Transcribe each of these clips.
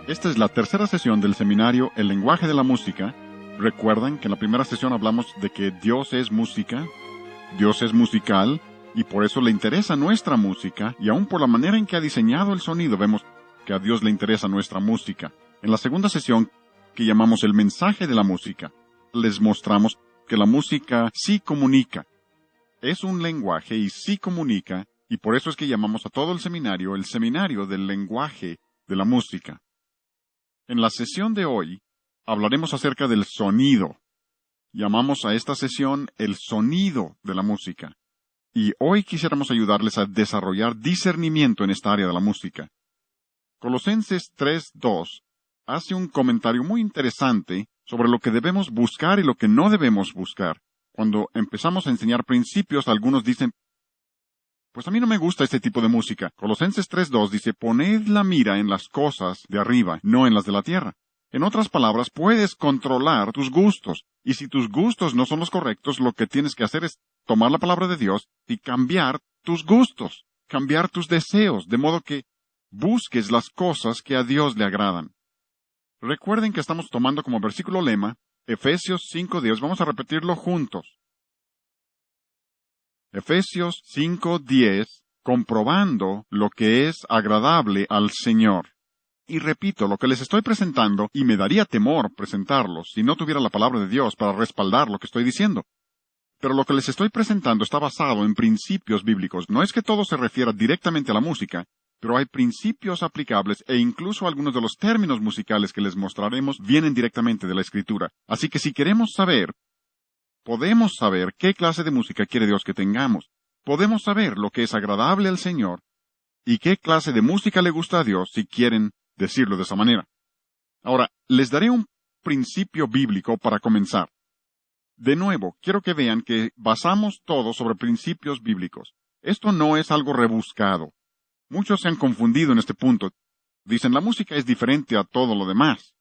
Esta es la tercera sesión del seminario El lenguaje de la música. Recuerdan que en la primera sesión hablamos de que Dios es música, Dios es musical, y por eso le interesa nuestra música, y aún por la manera en que ha diseñado el sonido vemos que a Dios le interesa nuestra música. En la segunda sesión, que llamamos el mensaje de la música, les mostramos que la música sí comunica. Es un lenguaje y sí comunica, y por eso es que llamamos a todo el seminario del lenguaje de la música. En la sesión de hoy, hablaremos acerca del sonido. Llamamos a esta sesión el sonido de la música. Y hoy quisiéramos ayudarles a desarrollar discernimiento en esta área de la música. Colosenses 3:2 hace un comentario muy interesante sobre lo que debemos buscar y lo que no debemos buscar. Cuando empezamos a enseñar principios, algunos dicen, pues a mí no me gusta este tipo de música. Colosenses 3:2 dice, poned la mira en las cosas de arriba, no en las de la tierra. En otras palabras, puedes controlar tus gustos. Y si tus gustos no son los correctos, lo que tienes que hacer es tomar la palabra de Dios y cambiar tus gustos, cambiar tus deseos, de modo que busques las cosas que a Dios le agradan. Recuerden que estamos tomando como versículo lema Efesios 5:10. Vamos a repetirlo juntos. Efesios 5:10, comprobando lo que es agradable al Señor. Y repito, lo que les estoy presentando, y me daría temor presentarlos si no tuviera la palabra de Dios para respaldar lo que estoy diciendo. Pero lo que les estoy presentando está basado en principios bíblicos. No es que todo se refiera directamente a la música, pero hay principios aplicables e incluso algunos de los términos musicales que les mostraremos vienen directamente de la Escritura. Así que si queremos saber, podemos saber qué clase de música quiere Dios que tengamos. Podemos saber lo que es agradable al Señor y qué clase de música le gusta a Dios, si quieren decirlo de esa manera. Ahora, les daré un principio bíblico para comenzar. De nuevo, quiero que vean que basamos todo sobre principios bíblicos. Esto no es algo rebuscado. Muchos se han confundido en este punto. Dicen, la música es diferente a todo lo demás.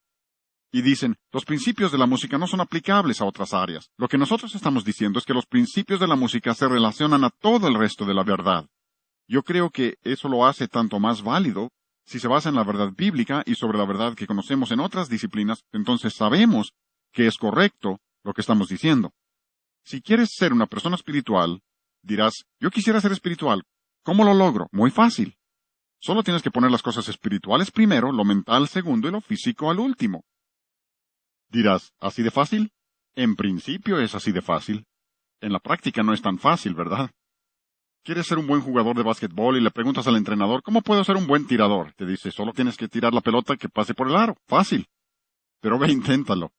Y dicen, los principios de la música no son aplicables a otras áreas. Lo que nosotros estamos diciendo es que los principios de la música se relacionan a todo el resto de la verdad. Yo creo que eso lo hace tanto más válido si se basa en la verdad bíblica y sobre la verdad que conocemos en otras disciplinas, entonces sabemos que es correcto lo que estamos diciendo. Si quieres ser una persona espiritual, dirás, yo quisiera ser espiritual. ¿Cómo lo logro? Muy fácil. Solo tienes que poner las cosas espirituales primero, lo mental segundo y lo físico al último. Dirás, ¿así de fácil? En principio es así de fácil. En la práctica no es tan fácil, ¿verdad? ¿Quieres ser un buen jugador de básquetbol y le preguntas al entrenador, ¿cómo puedo ser un buen tirador? Te dice, solo tienes que tirar la pelota que pase por el aro. Fácil. Pero ve, inténtalo.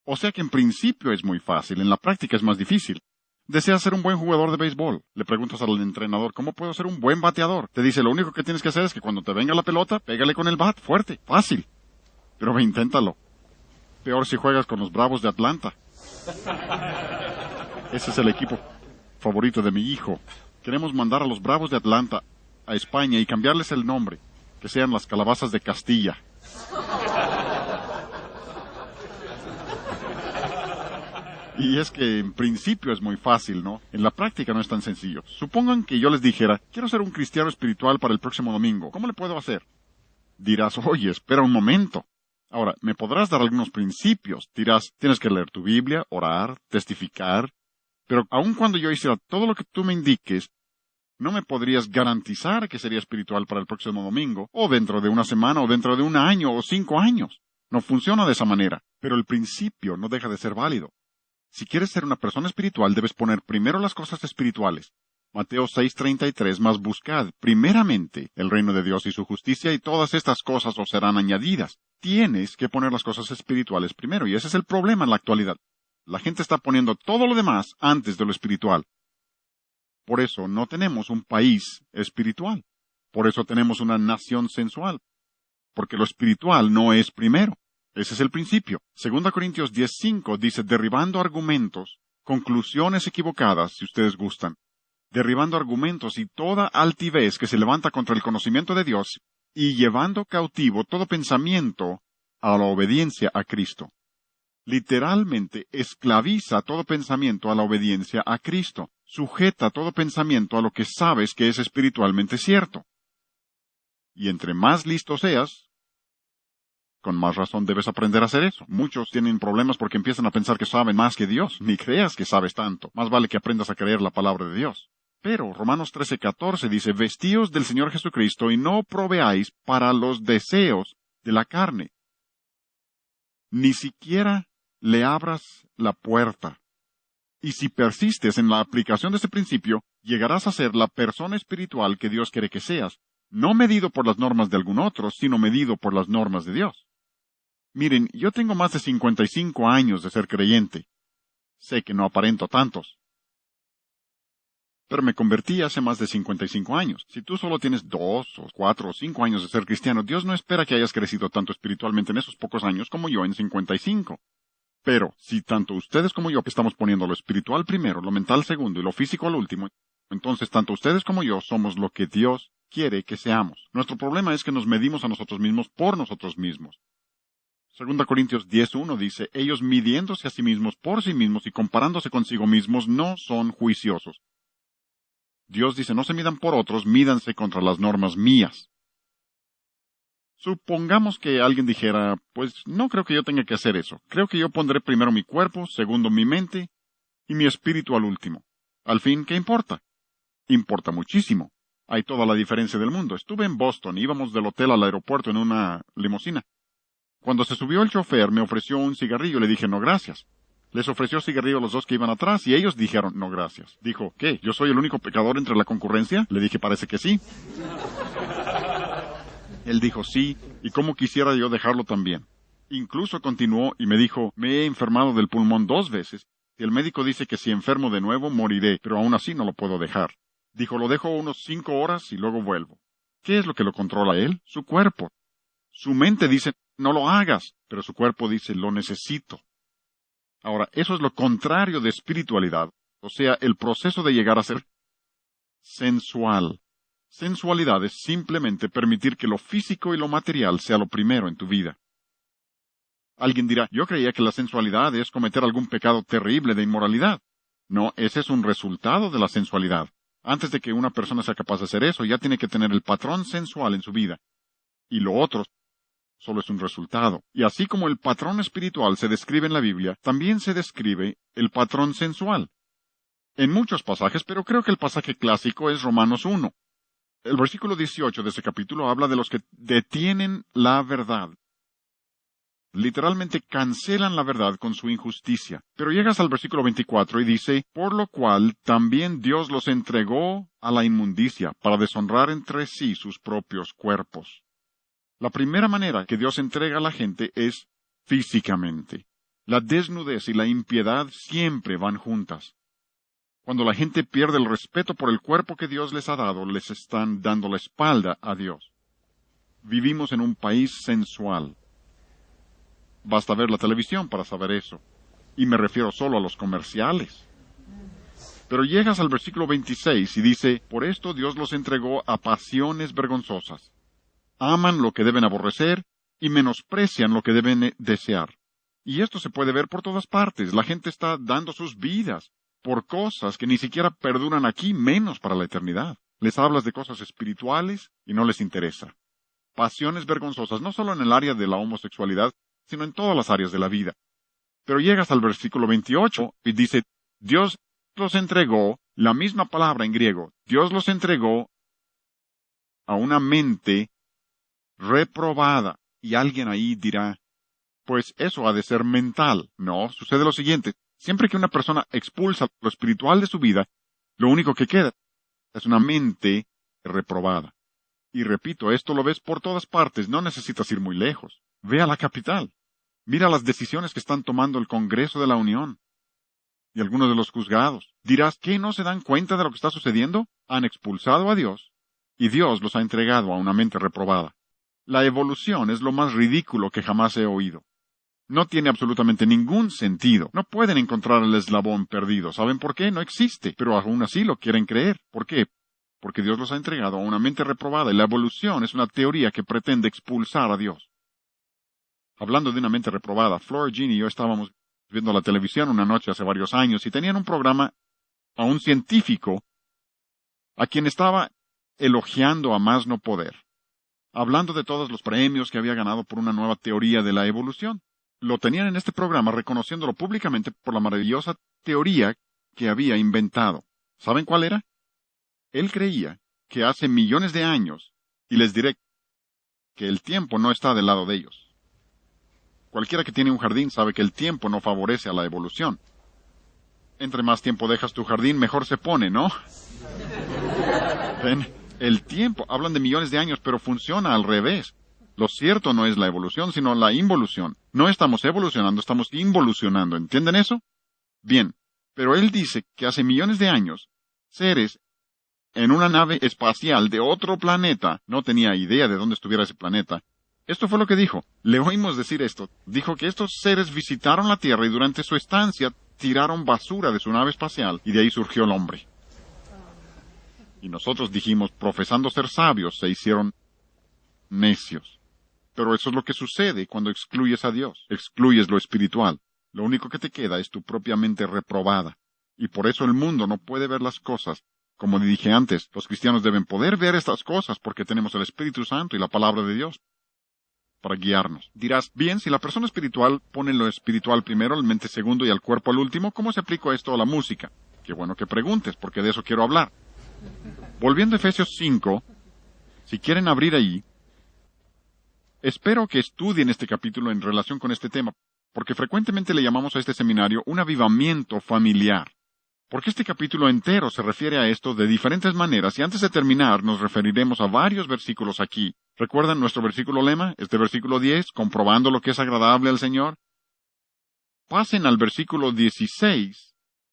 O sea que en principio es muy fácil, en la práctica es más difícil. ¿Deseas ser un buen jugador de béisbol? Le preguntas al entrenador, ¿cómo puedo ser un buen bateador? Te dice, lo único que tienes que hacer es que cuando te venga la pelota, pégale con el bat, fuerte, fácil. Pero ve, inténtalo. Peor si juegas con los Bravos de Atlanta. Ese es el equipo favorito de mi hijo. Queremos mandar a los Bravos de Atlanta a España y cambiarles el nombre, que sean las Calabazas de Castilla. Y es que en principio es muy fácil, ¿no? En la práctica no es tan sencillo. Supongan que yo les dijera, quiero ser un cristiano espiritual para el próximo domingo. ¿Cómo le puedo hacer? Dirás, oye, espera un momento. Ahora, me podrás dar algunos principios. Dirás, tienes que leer tu Biblia, orar, testificar. Pero aun cuando yo hiciera todo lo que tú me indiques, no me podrías garantizar que sería espiritual para el próximo domingo, o dentro de una semana, o dentro de un año, o 5 años. No funciona de esa manera. Pero el principio no deja de ser válido. Si quieres ser una persona espiritual, debes poner primero las cosas espirituales. Mateo 6:33, mas buscad primeramente el reino de Dios y su justicia, y todas estas cosas os serán añadidas. Tienes que poner las cosas espirituales primero, y ese es el problema en la actualidad. La gente está poniendo todo lo demás antes de lo espiritual. Por eso no tenemos un país espiritual. Por eso tenemos una nación sensual. Porque lo espiritual no es primero. Ese es el principio. 2 Corintios 10:5 dice, derribando argumentos, conclusiones equivocadas, si ustedes gustan. Derribando argumentos y toda altivez que se levanta contra el conocimiento de Dios, y llevando cautivo todo pensamiento a la obediencia a Cristo. Literalmente, esclaviza todo pensamiento a la obediencia a Cristo. Sujeta todo pensamiento a lo que sabes que es espiritualmente cierto. Y entre más listo seas, Con más razón debes aprender a hacer eso. Muchos tienen problemas porque empiezan a pensar que saben más que Dios. Ni creas que sabes tanto. Más vale que aprendas a creer la palabra de Dios. Pero Romanos 13:14 dice, vestíos del Señor Jesucristo y no proveáis para los deseos de la carne. Ni siquiera le abras la puerta. Y si persistes en la aplicación de este principio, llegarás a ser la persona espiritual que Dios quiere que seas, no medido por las normas de algún otro, sino medido por las normas de Dios. Miren, yo tengo más de 55 años de ser creyente. Sé que no aparento tantos. Pero me convertí hace más de 55 años. Si tú solo tienes 2 o 4 o 5 años de ser cristiano, Dios no espera que hayas crecido tanto espiritualmente en esos pocos años como yo en 55. Pero, si tanto ustedes como yo estamos poniendo lo espiritual primero, lo mental segundo y lo físico al último, entonces tanto ustedes como yo somos lo que Dios quiere que seamos. Nuestro problema es que nos medimos a nosotros mismos por nosotros mismos. 2 Corintios 10:1 dice, ellos midiéndose a sí mismos por sí mismos y comparándose consigo mismos no son juiciosos. Dios dice, no se midan por otros, mídanse contra las normas mías. Supongamos que alguien dijera, pues no creo que yo tenga que hacer eso. Creo que yo pondré primero mi cuerpo, segundo mi mente y mi espíritu al último. Al fin, ¿qué importa? Importa muchísimo. Hay toda la diferencia del mundo. Estuve en Boston, íbamos del hotel al aeropuerto en una limusina. Cuando se subió el chofer, me ofreció un cigarrillo. Le dije, no gracias. Les ofreció cigarrillo a los dos que iban atrás y ellos dijeron, no gracias. Dijo, ¿qué? ¿Yo soy el único pecador entre la concurrencia? Le dije, parece que sí. Él dijo, sí, y cómo quisiera yo dejarlo también. Incluso continuó y me dijo, me he enfermado del pulmón 2 veces, y el médico dice que si enfermo de nuevo moriré, pero aún así no lo puedo dejar. Dijo, lo dejo unos 5 horas y luego vuelvo. ¿Qué es lo que lo controla a él? Su cuerpo. Su mente dice, no lo hagas, pero su cuerpo dice, lo necesito. Ahora, eso es lo contrario de espiritualidad, o sea, el proceso de llegar a ser sensual. Sensualidad es simplemente permitir que lo físico y lo material sea lo primero en tu vida. Alguien dirá, yo creía que la sensualidad es cometer algún pecado terrible de inmoralidad. No, ese es un resultado de la sensualidad. Antes de que una persona sea capaz de hacer eso, ya tiene que tener el patrón sensual en su vida. Y lo otro solo es un resultado. Y así como el patrón espiritual se describe en la Biblia, también se describe el patrón sensual. En muchos pasajes, pero creo que el pasaje clásico es Romanos 1. El versículo 18 de ese capítulo habla de los que detienen la verdad. Literalmente cancelan la verdad con su injusticia. Pero llegas al versículo 24 y dice, por lo cual también Dios los entregó a la inmundicia, para deshonrar entre sí sus propios cuerpos. La primera manera que Dios entrega a la gente es físicamente. La desnudez y la impiedad siempre van juntas. Cuando la gente pierde el respeto por el cuerpo que Dios les ha dado, les están dando la espalda a Dios. Vivimos en un país sensual. Basta ver la televisión para saber eso. Y me refiero solo a los comerciales. Pero llegas al versículo 26 y dice, por esto Dios los entregó a pasiones vergonzosas. Aman lo que deben aborrecer y menosprecian lo que deben desear. Y esto se puede ver por todas partes. La gente está dando sus vidas por cosas que ni siquiera perduran aquí, menos para la eternidad. Les hablas de cosas espirituales y no les interesa. Pasiones vergonzosas, no solo en el área de la homosexualidad, sino en todas las áreas de la vida. Pero llegas al versículo 28 y dice, Dios los entregó, la misma palabra en griego, Dios los entregó a una mente reprobada. Y alguien ahí dirá, pues eso ha de ser mental. No, sucede lo siguiente. Siempre que una persona expulsa lo espiritual de su vida, lo único que queda es una mente reprobada. Y repito, esto lo ves por todas partes, no necesitas ir muy lejos. Ve a la capital. Mira las decisiones que están tomando el Congreso de la Unión y algunos de los juzgados. Dirás, ¿qué no se dan cuenta de lo que está sucediendo? Han expulsado a Dios y Dios los ha entregado a una mente reprobada. La evolución es lo más ridículo que jamás he oído. No tiene absolutamente ningún sentido. No pueden encontrar el eslabón perdido. ¿Saben por qué? No existe. Pero aún así lo quieren creer. ¿Por qué? Porque Dios los ha entregado a una mente reprobada y la evolución es una teoría que pretende expulsar a Dios. Hablando de una mente reprobada, Flora Jean y yo estábamos viendo la televisión una noche hace varios años y tenían un programa a un científico a quien estaba elogiando a más no poder. hablando de todos los premios que había ganado por una nueva teoría de la evolución. Lo tenían en este programa reconociéndolo públicamente por la maravillosa teoría que había inventado. ¿Saben cuál era? Él creía que hace millones de años, y les diré que el tiempo no está del lado de ellos. Cualquiera que tiene un jardín sabe que el tiempo no favorece a la evolución. Entre más tiempo dejas tu jardín, mejor se pone, ¿no? Ven, el tiempo, hablan de millones de años, pero funciona al revés. Lo cierto no es la evolución, sino la involución. No estamos evolucionando, estamos involucionando. ¿Entienden eso? Bien, pero él dice que hace millones de años, seres en una nave espacial de otro planeta, no tenía idea de dónde estuviera ese planeta. Esto fue lo que dijo. Le oímos decir esto. Dijo que estos seres visitaron la Tierra y durante su estancia tiraron basura de su nave espacial y de ahí surgió el hombre. Y nosotros dijimos, profesando ser sabios, se hicieron necios. Pero eso es lo que sucede cuando excluyes a Dios, excluyes lo espiritual. Lo único que te queda es tu propia mente reprobada. Y por eso el mundo no puede ver las cosas. Como dije antes, los cristianos deben poder ver estas cosas porque tenemos el Espíritu Santo y la palabra de Dios para guiarnos. Dirás, bien, si la persona espiritual pone lo espiritual primero, la mente segundo y al cuerpo al último, ¿cómo se aplica esto a la música? Qué bueno que preguntes, porque de eso quiero hablar. Volviendo a Efesios 5, si quieren abrir ahí, espero que estudien este capítulo en relación con este tema, porque frecuentemente le llamamos a este seminario un avivamiento familiar. Porque este capítulo entero se refiere a esto de diferentes maneras, y antes de terminar nos referiremos a varios versículos aquí. ¿Recuerdan nuestro versículo lema? Este versículo 10, comprobando lo que es agradable al Señor. Pasen al versículo 16,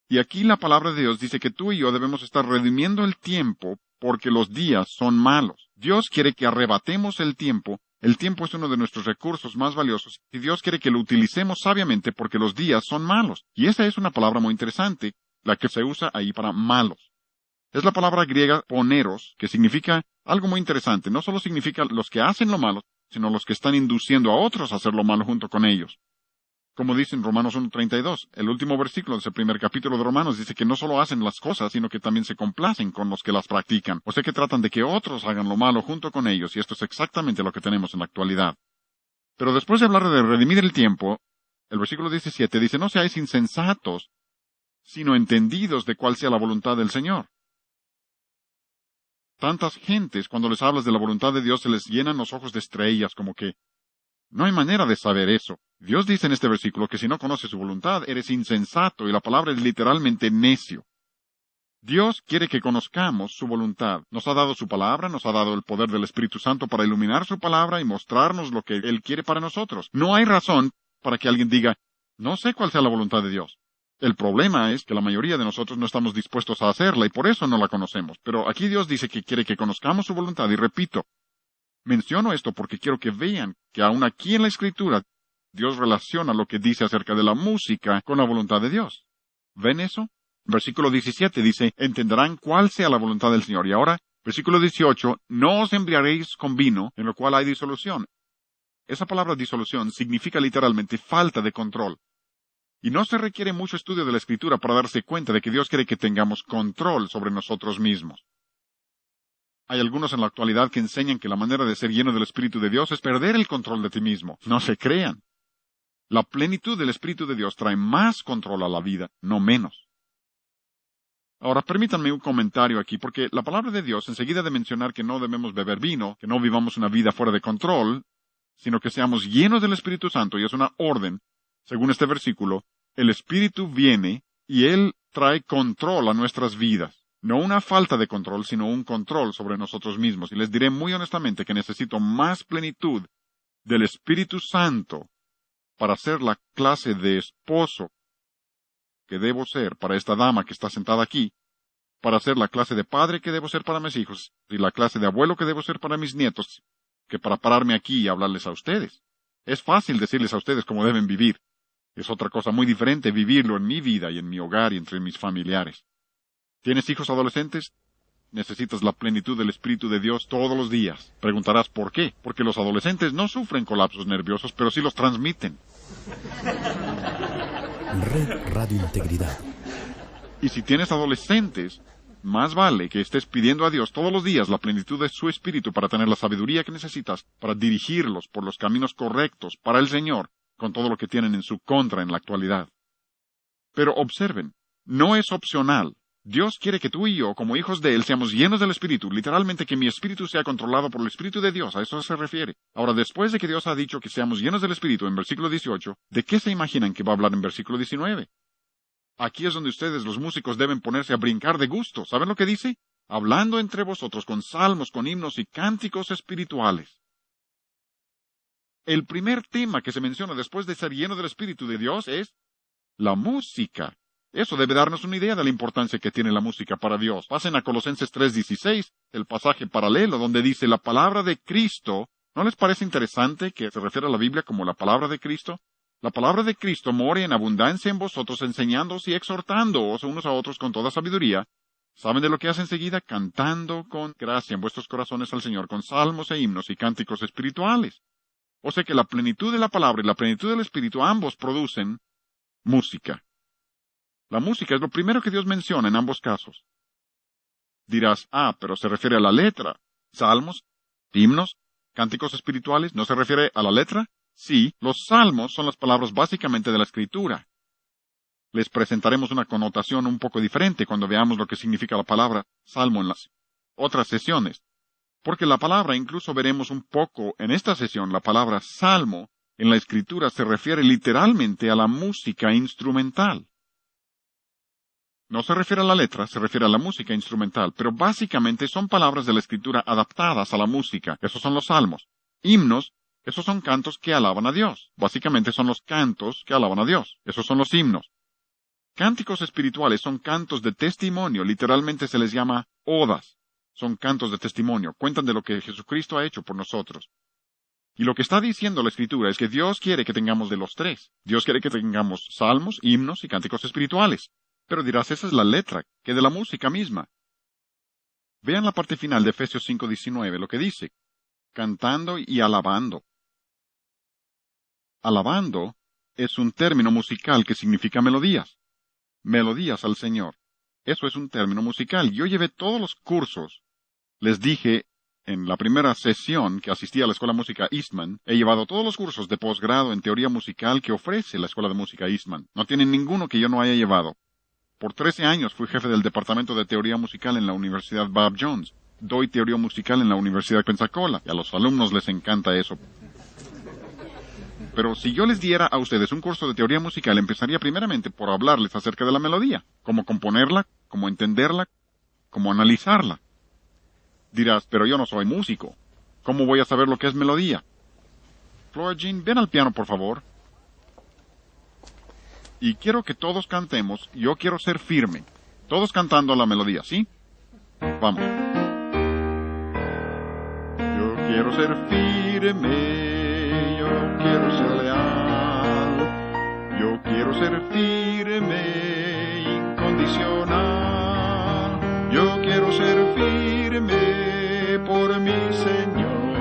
y aquí la palabra de Dios dice que tú y yo debemos estar redimiendo el tiempo porque los días son malos. Dios quiere que arrebatemos el tiempo. El tiempo es uno de nuestros recursos más valiosos, y Dios quiere que lo utilicemos sabiamente porque los días son malos. Y esa es una palabra muy interesante, la que se usa ahí para malos. Es la palabra griega poneros, que significa algo muy interesante. No solo significa los que hacen lo malo, sino los que están induciendo a otros a hacer lo malo junto con ellos. Como dice en Romanos 1:32, el último versículo de ese primer capítulo de Romanos dice que no solo hacen las cosas, sino que también se complacen con los que las practican. O sea que tratan de que otros hagan lo malo junto con ellos, y esto es exactamente lo que tenemos en la actualidad. Pero después de hablar de redimir el tiempo, el versículo 17 dice, no seáis insensatos, sino entendidos de cuál sea la voluntad del Señor. Tantas gentes, cuando les hablas de la voluntad de Dios, se les llenan los ojos de estrellas, como que no hay manera de saber eso. Dios dice en este versículo que si no conoces su voluntad, eres insensato, y la palabra es literalmente necio. Dios quiere que conozcamos su voluntad. Nos ha dado su palabra, nos ha dado el poder del Espíritu Santo para iluminar su palabra y mostrarnos lo que Él quiere para nosotros. No hay razón para que alguien diga, no sé cuál sea la voluntad de Dios. El problema es que la mayoría de nosotros no estamos dispuestos a hacerla y por eso no la conocemos. Pero aquí Dios dice que quiere que conozcamos su voluntad y repito, menciono esto porque quiero que vean que aún aquí en la Escritura Dios relaciona lo que dice acerca de la música con la voluntad de Dios. ¿Ven eso? Versículo 17 dice, entenderán cuál sea la voluntad del Señor. Y ahora, versículo 18, no os embriaguéis con vino, en lo cual hay disolución. Esa palabra disolución significa literalmente falta de control. Y no se requiere mucho estudio de la Escritura para darse cuenta de que Dios quiere que tengamos control sobre nosotros mismos. Hay algunos en la actualidad que enseñan que la manera de ser lleno del Espíritu de Dios es perder el control de ti mismo. No se crean. La plenitud del Espíritu de Dios trae más control a la vida, no menos. Ahora, permítanme un comentario aquí, porque la palabra de Dios, enseguida de mencionar que no debemos beber vino, que no vivamos una vida fuera de control, sino que seamos llenos del Espíritu Santo, y es una orden. Según este versículo, el Espíritu viene y Él trae control a nuestras vidas. No una falta de control, sino un control sobre nosotros mismos. Y les diré muy honestamente que necesito más plenitud del Espíritu Santo para ser la clase de esposo que debo ser para esta dama que está sentada aquí, para ser la clase de padre que debo ser para mis hijos, y la clase de abuelo que debo ser para mis nietos, que para pararme aquí y hablarles a ustedes. Es fácil decirles a ustedes cómo deben vivir. Es otra cosa muy diferente vivirlo en mi vida y en mi hogar y entre mis familiares. ¿Tienes hijos adolescentes? Necesitas la plenitud del Espíritu de Dios todos los días. Preguntarás ¿por qué? Porque los adolescentes no sufren colapsos nerviosos, pero sí los transmiten. Red Radio Integridad. Y si tienes adolescentes, más vale que estés pidiendo a Dios todos los días la plenitud de su Espíritu para tener la sabiduría que necesitas para dirigirlos por los caminos correctos para el Señor con todo lo que tienen en su contra en la actualidad. Pero observen, no es opcional. Dios quiere que tú y yo, como hijos de Él, seamos llenos del Espíritu, literalmente que mi espíritu sea controlado por el Espíritu de Dios, a eso se refiere. Ahora, después de que Dios ha dicho que seamos llenos del Espíritu en versículo 18, ¿de qué se imaginan que va a hablar en versículo 19? Aquí es donde ustedes, los músicos, deben ponerse a brincar de gusto. ¿Saben lo que dice? Hablando entre vosotros con salmos, con himnos y cánticos espirituales. El primer tema que se menciona después de ser lleno del Espíritu de Dios es la música. Eso debe darnos una idea de la importancia que tiene la música para Dios. Pasen a Colosenses 3:16, el pasaje paralelo donde dice la palabra de Cristo. ¿No les parece interesante que se refiere a la Biblia como la palabra de Cristo? La palabra de Cristo more en abundancia en vosotros, enseñándoos y exhortándoos unos a otros con toda sabiduría. ¿Saben de lo que hace enseguida? Cantando con gracia en vuestros corazones al Señor, con salmos e himnos y cánticos espirituales. O sea que la plenitud de la palabra y la plenitud del Espíritu ambos producen música. La música es lo primero que Dios menciona en ambos casos. Dirás, pero se refiere a la letra. Salmos, himnos, cánticos espirituales, ¿no se refiere a la letra? Sí, los salmos son las palabras básicamente de la Escritura. Les presentaremos una connotación un poco diferente cuando veamos lo que significa la palabra salmo en las otras sesiones. Porque la palabra, incluso veremos un poco en esta sesión, la palabra salmo en la Escritura se refiere literalmente a la música instrumental. No se refiere a la letra, se refiere a la música instrumental, pero básicamente son palabras de la Escritura adaptadas a la música. Esos son los salmos. Himnos, esos son cantos que alaban a Dios. Básicamente son los cantos que alaban a Dios. Esos son los himnos. Cánticos espirituales son cantos de testimonio, literalmente se les llama odas. Son cantos de testimonio, cuentan de lo que Jesucristo ha hecho por nosotros. Y lo que está diciendo la Escritura es que Dios quiere que tengamos de los tres. Dios quiere que tengamos salmos, himnos y cánticos espirituales. Pero dirás, esa es la letra, que de la música misma. Vean la parte final de Efesios 5:19, lo que dice, cantando y alabando. Alabando es un término musical que significa melodías. Melodías al Señor. Eso es un término musical. Yo llevé todos los cursos. Les dije, en la primera sesión que asistí a la Escuela de Música Eastman, he llevado todos los cursos de posgrado en teoría musical que ofrece la Escuela de Música Eastman. No tienen ninguno que yo no haya llevado. Por 13 años fui jefe del Departamento de Teoría Musical en la Universidad Bob Jones. Doy teoría musical en la Universidad de Pensacola, y a los alumnos les encanta eso. Pero si yo les diera a ustedes un curso de teoría musical, empezaría primeramente por hablarles acerca de la melodía, cómo componerla, cómo entenderla, cómo analizarla. Dirás, pero yo no soy músico. ¿Cómo voy a saber lo que es melodía? Flora Jean, ven al piano, por favor. Y quiero que todos cantemos, yo quiero ser firme. Todos cantando la melodía, ¿sí? Vamos. Yo quiero ser firme, yo quiero ser leal. Yo quiero ser firme, incondicional. Yo quiero ser firme por mi Señor.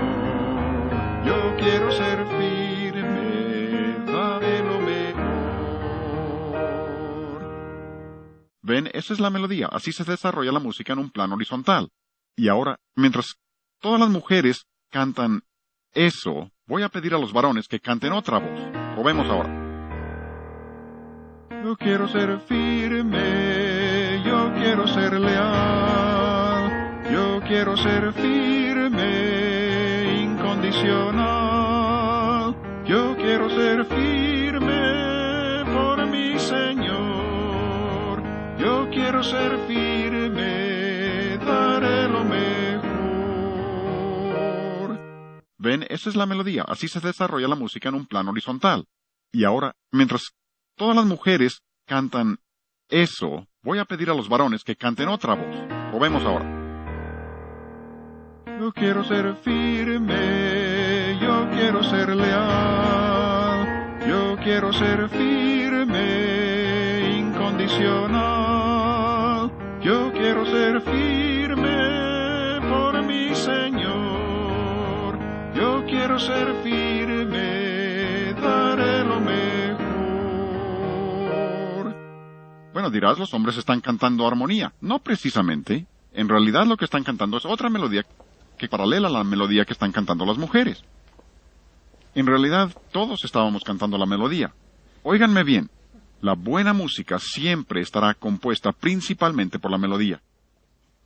Yo quiero ser firme, daré lo mejor. Ven, esa es la melodía. Así se desarrolla la música en un plano horizontal. Y ahora, mientras todas las mujeres cantan eso, voy a pedir a los varones que canten otra voz. Probemos ahora. Yo quiero ser firme, yo quiero ser leal. Yo quiero ser firme, incondicional. Yo quiero ser firme por mi Señor. Yo quiero ser firme, daré lo mejor. Ven, esa es la melodía. Así se desarrolla la música en un plano horizontal. Y ahora, mientras todas las mujeres cantan eso, voy a pedir a los varones que canten otra voz. Probemos ahora. Yo quiero ser firme, yo quiero ser leal. Yo quiero ser firme, incondicional. Yo quiero ser firme por mi Señor. Yo quiero ser firme, daré lo mejor. Bueno, Bueno, dirás, los hombres están cantando armonía. No precisamente. En realidad lo que están cantando es otra melodía que paralela a la melodía que están cantando las mujeres. En realidad, todos estábamos cantando la melodía. Óiganme bien, la buena música siempre estará compuesta principalmente por la melodía.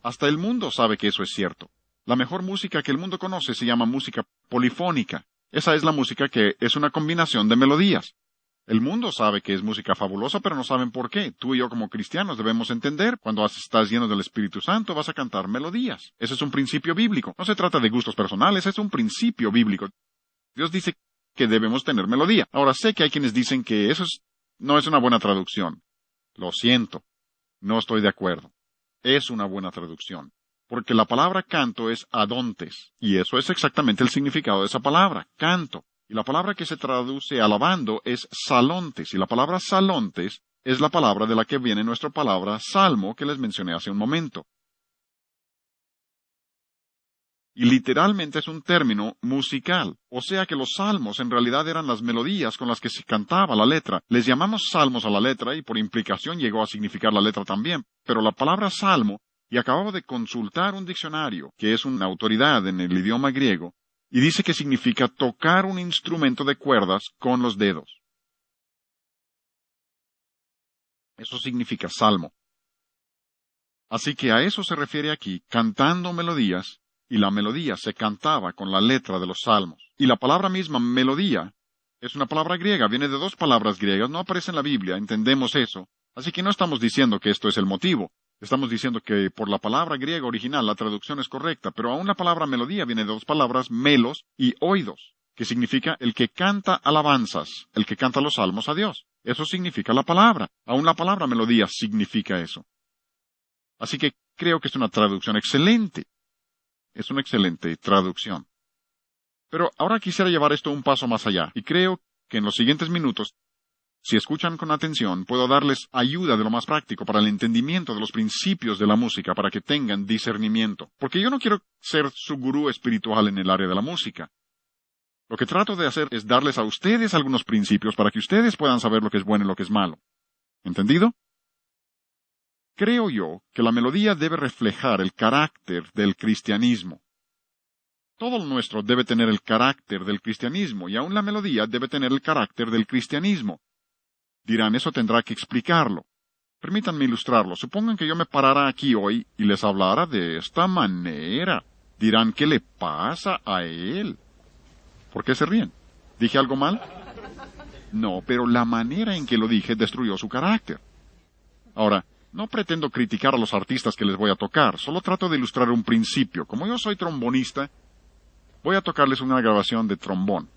Hasta el mundo sabe que eso es cierto. La mejor música que el mundo conoce se llama música polifónica. Esa es la música que es una combinación de melodías. El mundo sabe que es música fabulosa, pero no saben por qué. Tú y yo como cristianos debemos entender, cuando estás lleno del Espíritu Santo vas a cantar melodías. Ese es un principio bíblico. No se trata de gustos personales, es un principio bíblico. Dios dice que debemos tener melodía. Ahora sé que hay quienes dicen que no es una buena traducción. Lo siento, no estoy de acuerdo. Es una buena traducción. Porque la palabra canto es adontes, y eso es exactamente el significado de esa palabra, canto. Y la palabra que se traduce alabando es salontes, y la palabra salontes es la palabra de la que viene nuestra palabra salmo que les mencioné hace un momento. Y literalmente es un término musical, o sea que los salmos en realidad eran las melodías con las que se cantaba la letra. Les llamamos salmos a la letra y por implicación llegó a significar la letra también, pero la palabra salmo, y acababa de consultar un diccionario, que es una autoridad en el idioma griego, y dice que significa tocar un instrumento de cuerdas con los dedos. Eso significa salmo. Así que a eso se refiere aquí, cantando melodías, y la melodía se cantaba con la letra de los salmos. Y la palabra misma, melodía, es una palabra griega, viene de dos palabras griegas, no aparece en la Biblia, entendemos eso. Así que no estamos diciendo que esto es el motivo. Estamos diciendo que por la palabra griega original la traducción es correcta, pero aún la palabra melodía viene de dos palabras, melos y oidos, que significa el que canta alabanzas, el que canta los salmos a Dios. Eso significa la palabra. Aún la palabra melodía significa eso. Así que creo que es una traducción excelente. Es una excelente traducción. Pero ahora quisiera llevar esto un paso más allá, y creo que en los siguientes minutos, si escuchan con atención, puedo darles ayuda de lo más práctico para el entendimiento de los principios de la música, para que tengan discernimiento. Porque yo no quiero ser su gurú espiritual en el área de la música. Lo que trato de hacer es darles a ustedes algunos principios para que ustedes puedan saber lo que es bueno y lo que es malo. ¿Entendido? Creo yo que la melodía debe reflejar el carácter del cristianismo. Todo lo nuestro debe tener el carácter del cristianismo, y aún la melodía debe tener el carácter del cristianismo. Dirán, eso tendrá que explicarlo. Permítanme ilustrarlo. Supongan que yo me parara aquí hoy y les hablara de esta manera. Dirán, ¿qué le pasa a él? ¿Por qué se ríen? ¿Dije algo mal? No, pero la manera en que lo dije destruyó su carácter. Ahora, no pretendo criticar a los artistas que les voy a tocar, solo trato de ilustrar un principio. Como yo soy trombonista, voy a tocarles una grabación de trombón.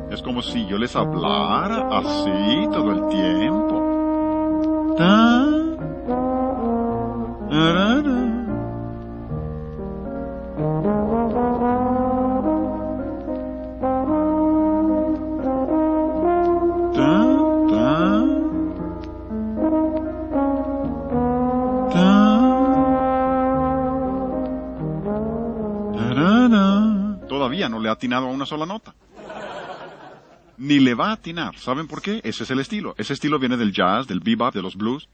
Es como si yo les hablara así todo el tiempo. Todavía no le ha atinado a una sola nota. Ni le va a atinar. ¿Saben por qué? Ese es el estilo. Ese estilo viene del jazz, del bebop, de los blues.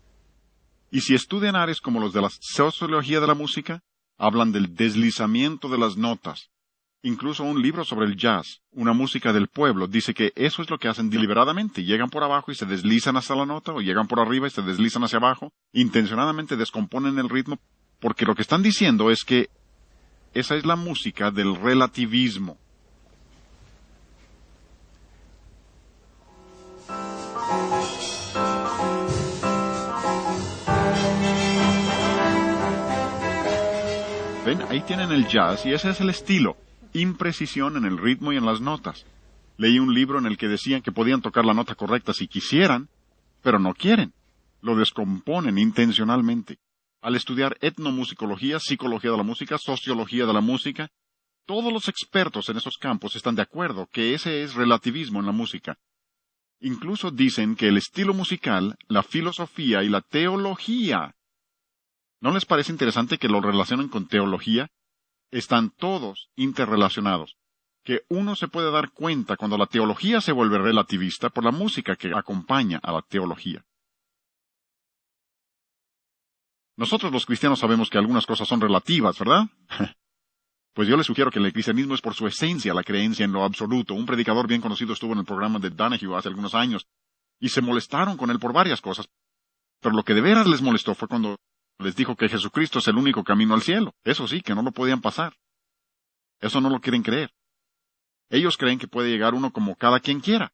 Y si estudian áreas como los de la sociología de la música, hablan del deslizamiento de las notas. Incluso un libro sobre el jazz, una música del pueblo, dice que eso es lo que hacen deliberadamente. Llegan por abajo y se deslizan hasta la nota, o llegan por arriba y se deslizan hacia abajo. Intencionadamente descomponen el ritmo, porque lo que están diciendo es que esa es la música del relativismo. Ven, ahí tienen el jazz y ese es el estilo. Imprecisión en el ritmo y en las notas. Leí un libro en el que decían que podían tocar la nota correcta si quisieran, pero no quieren. Lo descomponen intencionalmente. Al estudiar etnomusicología, psicología de la música, sociología de la música, todos los expertos en esos campos están de acuerdo que ese es relativismo en la música. Incluso dicen que el estilo musical, la filosofía y la teología. ¿No les parece interesante que lo relacionen con teología? están todos interrelacionados, que uno se puede dar cuenta cuando la teología se vuelve relativista por la música que acompaña a la teología. Nosotros los cristianos sabemos que algunas cosas son relativas, ¿verdad? Pues yo les sugiero que el cristianismo es por su esencia la creencia en lo absoluto. Un predicador bien conocido estuvo en el programa de Donahue hace algunos años, y se molestaron con él por varias cosas. Pero lo que de veras les molestó fue cuando les dijo que Jesucristo es el único camino al cielo. Eso sí, que no lo podían pasar. Eso no lo quieren creer. Ellos creen que puede llegar uno como cada quien quiera.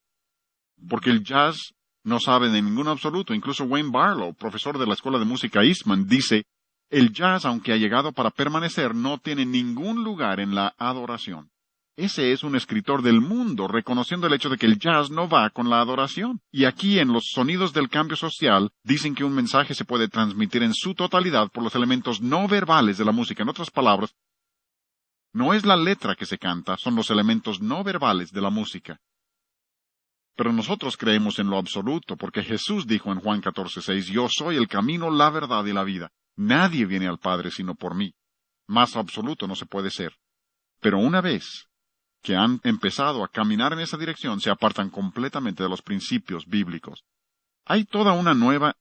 Porque el jazz no sabe de ningún absoluto. Incluso Wayne Barlow, profesor de la Escuela de Música Eastman, dice, el jazz, aunque ha llegado para permanecer, no tiene ningún lugar en la adoración. Ese es un escritor del mundo, reconociendo el hecho de que el jazz no va con la adoración. Y aquí, en los sonidos del cambio social, dicen que un mensaje se puede transmitir en su totalidad por los elementos no verbales de la música. En otras palabras, no es la letra que se canta, son los elementos no verbales de la música. Pero nosotros creemos en lo absoluto, porque Jesús dijo en Juan 14:6, yo soy el camino, la verdad y la vida. Nadie viene al Padre sino por mí. Más absoluto no se puede ser. Pero una vez que han empezado a caminar en esa dirección, se apartan completamente de los principios bíblicos. Hay toda una nueva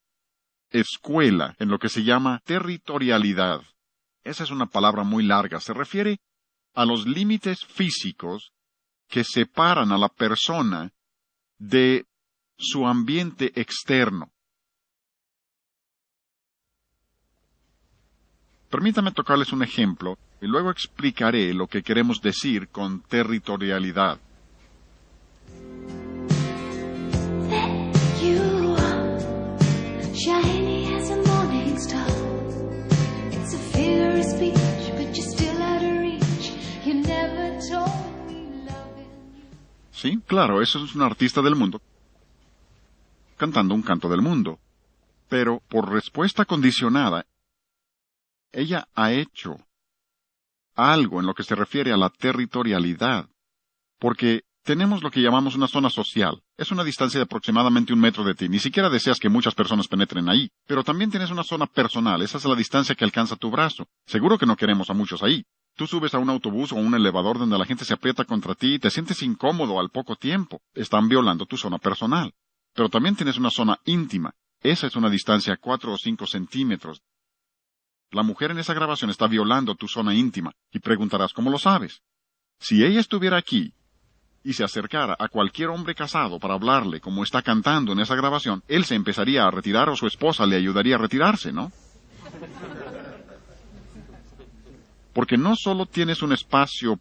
escuela en lo que se llama territorialidad. Esa es una palabra muy larga. Se refiere a los límites físicos que separan a la persona de su ambiente externo. Permítame tocarles un ejemplo y luego explicaré lo que queremos decir con territorialidad. Sí, claro, eso es un artista del mundo cantando un canto del mundo. Pero por respuesta condicionada, ella ha hecho algo en lo que se refiere a la territorialidad, porque tenemos lo que llamamos una zona social. Es una distancia de aproximadamente 1 metro de ti. Ni siquiera deseas que muchas personas penetren ahí. Pero también tienes una zona personal. Esa es la distancia que alcanza tu brazo. Seguro que no queremos a muchos ahí. Tú subes a un autobús o un elevador donde la gente se aprieta contra ti y te sientes incómodo al poco tiempo. Están violando tu zona personal. Pero también tienes una zona íntima. Esa es una distancia de 4 o 5 centímetros. La mujer en esa grabación está violando tu zona íntima. Y preguntarás, ¿cómo lo sabes? Si ella estuviera aquí y se acercara a cualquier hombre casado para hablarle como está cantando en esa grabación, él se empezaría a retirar o su esposa le ayudaría a retirarse, ¿no? Porque no solo tienes un espacio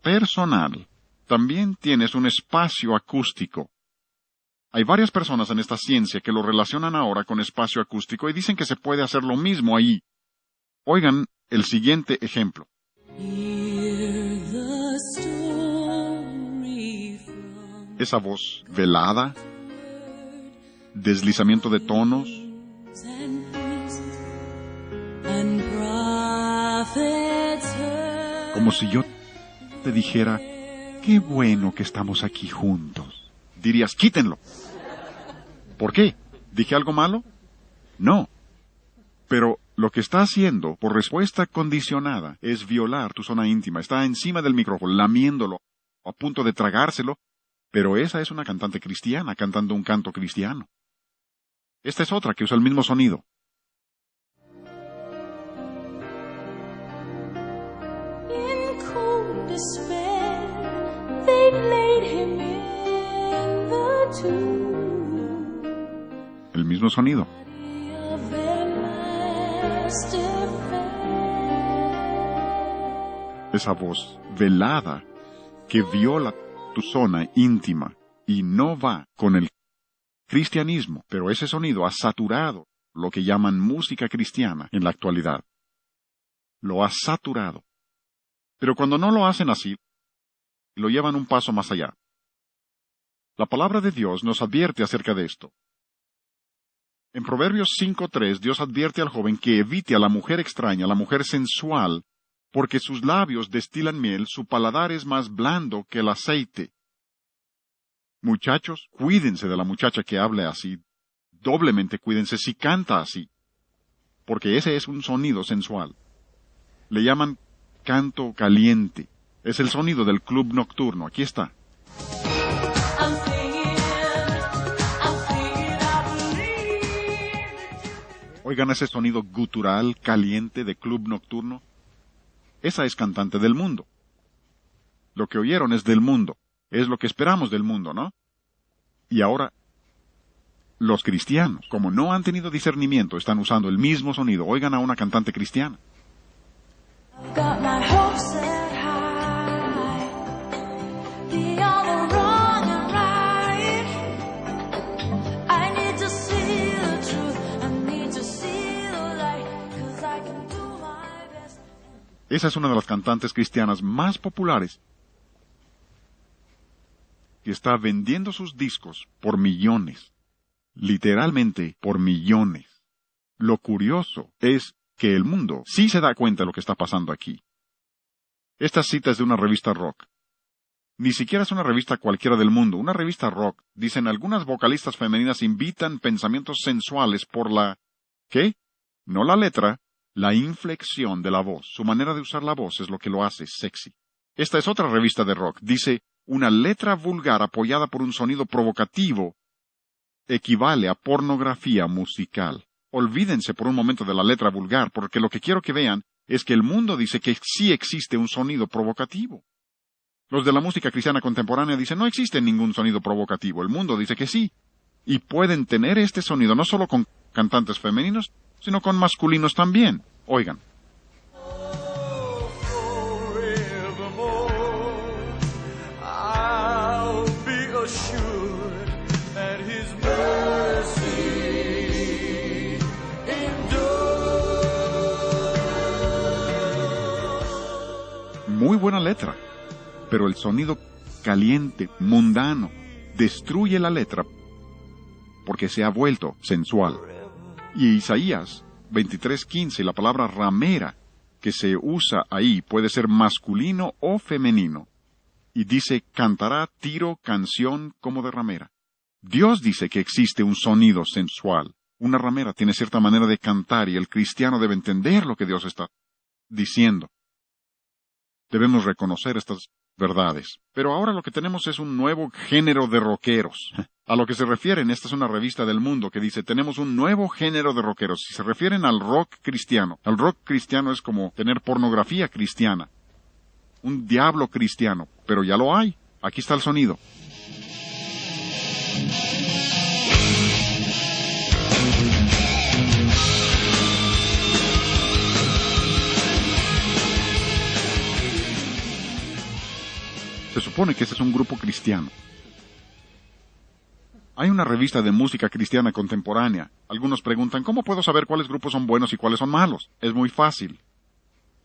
personal, también tienes un espacio acústico. Hay varias personas en esta ciencia que lo relacionan ahora con espacio acústico y dicen que se puede hacer lo mismo ahí. Oigan el siguiente ejemplo. Esa voz velada, deslizamiento de tonos, como si yo te dijera, qué bueno que estamos aquí juntos. Dirías, quítenlo. ¿Por qué? ¿Dije algo malo? No. Pero lo que está haciendo, por respuesta condicionada, es violar tu zona íntima. Está encima del micrófono, lamiéndolo, a punto de tragárselo. Pero esa es una cantante cristiana, cantando un canto cristiano. Esta es otra que usa el mismo sonido. El mismo sonido. Esa voz velada que viola tu zona íntima y no va con el cristianismo, pero ese sonido ha saturado lo que llaman música cristiana en la actualidad. Lo ha saturado. Pero cuando no lo hacen así, lo llevan un paso más allá. La palabra de Dios nos advierte acerca de esto. En Proverbios 5:3, Dios advierte al joven que evite a la mujer extraña, a la mujer sensual, porque sus labios destilan miel, su paladar es más blando que el aceite. Muchachos, cuídense de la muchacha que hable así. Doblemente cuídense si canta así, porque ese es un sonido sensual. Le llaman canto caliente. Es el sonido del club nocturno. Aquí está. Oigan ese sonido gutural, caliente de club nocturno. Esa es cantante del mundo. Lo que oyeron es del mundo. Es lo que esperamos del mundo, ¿no? Y ahora, los cristianos, como no han tenido discernimiento, están usando el mismo sonido. Oigan a una cantante cristiana. Esa es una de las cantantes cristianas más populares, que está vendiendo sus discos por millones. Literalmente por millones. Lo curioso es que el mundo sí se da cuenta de lo que está pasando aquí. Esta cita es de una revista rock. Ni siquiera es una revista cualquiera del mundo, una revista rock. Dicen, algunas vocalistas femeninas invitan pensamientos sensuales por la... ¿Qué? No la letra, la inflexión de la voz. Su manera de usar la voz es lo que lo hace sexy. Esta es otra revista de rock. Dice, una letra vulgar apoyada por un sonido provocativo equivale a pornografía musical. Olvídense por un momento de la letra vulgar, porque lo que quiero que vean es que el mundo dice que sí existe un sonido provocativo. Los de la música cristiana contemporánea dicen, no existe ningún sonido provocativo. El mundo dice que sí. Y pueden tener este sonido no solo con cantantes femeninos, sino con masculinos también. Oigan. Muy buena letra, pero el sonido caliente, mundano, destruye la letra porque se ha vuelto sensual. Y Isaías 23:15, la palabra ramera que se usa ahí puede ser masculino o femenino. Y dice, cantará tiro, canción como de ramera. Dios dice que existe un sonido sensual. Una ramera tiene cierta manera de cantar y el cristiano debe entender lo que Dios está diciendo. Debemos reconocer estas verdades. Pero ahora lo que tenemos es un nuevo género de rockeros. A lo que se refieren, esta es una revista del mundo que dice, tenemos un nuevo género de rockeros. Si se refieren al rock cristiano es como tener pornografía cristiana. Un diablo cristiano, pero ya lo hay. Aquí está el sonido. Se supone que ese es un grupo cristiano. Hay una revista de música cristiana contemporánea. Algunos preguntan, ¿cómo puedo saber cuáles grupos son buenos y cuáles son malos? Es muy fácil.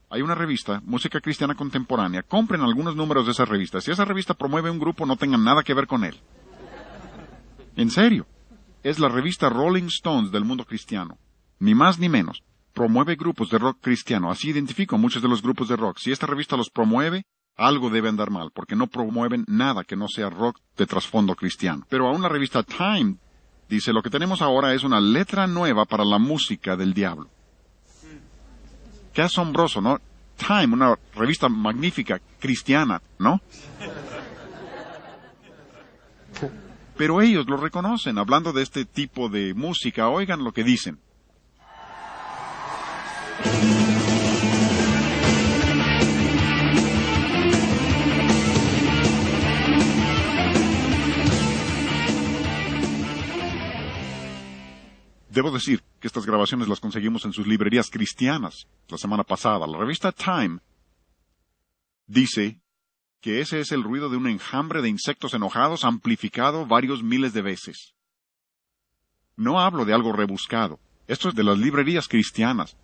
Hay una revista, Música Cristiana Contemporánea. Compren algunos números de esa revista. Si esa revista promueve un grupo, no tengan nada que ver con él. En serio. Es la revista Rolling Stones del mundo cristiano. Ni más ni menos. Promueve grupos de rock cristiano. Así identifico muchos de los grupos de rock. Si esta revista los promueve, algo debe andar mal, porque no promueven nada que no sea rock de trasfondo cristiano. Pero aún la revista Time dice, lo que tenemos ahora es una letra nueva para la música del diablo. Qué asombroso, ¿no? Time, una revista magnífica, cristiana, ¿no? Pero ellos lo reconocen, hablando de este tipo de música, oigan lo que dicen. Debo decir que estas grabaciones las conseguimos en sus librerías cristianas la semana pasada. La revista Time dice que ese es el ruido de un enjambre de insectos enojados amplificado varios miles de veces. No hablo de algo rebuscado. Esto es de las librerías cristianas.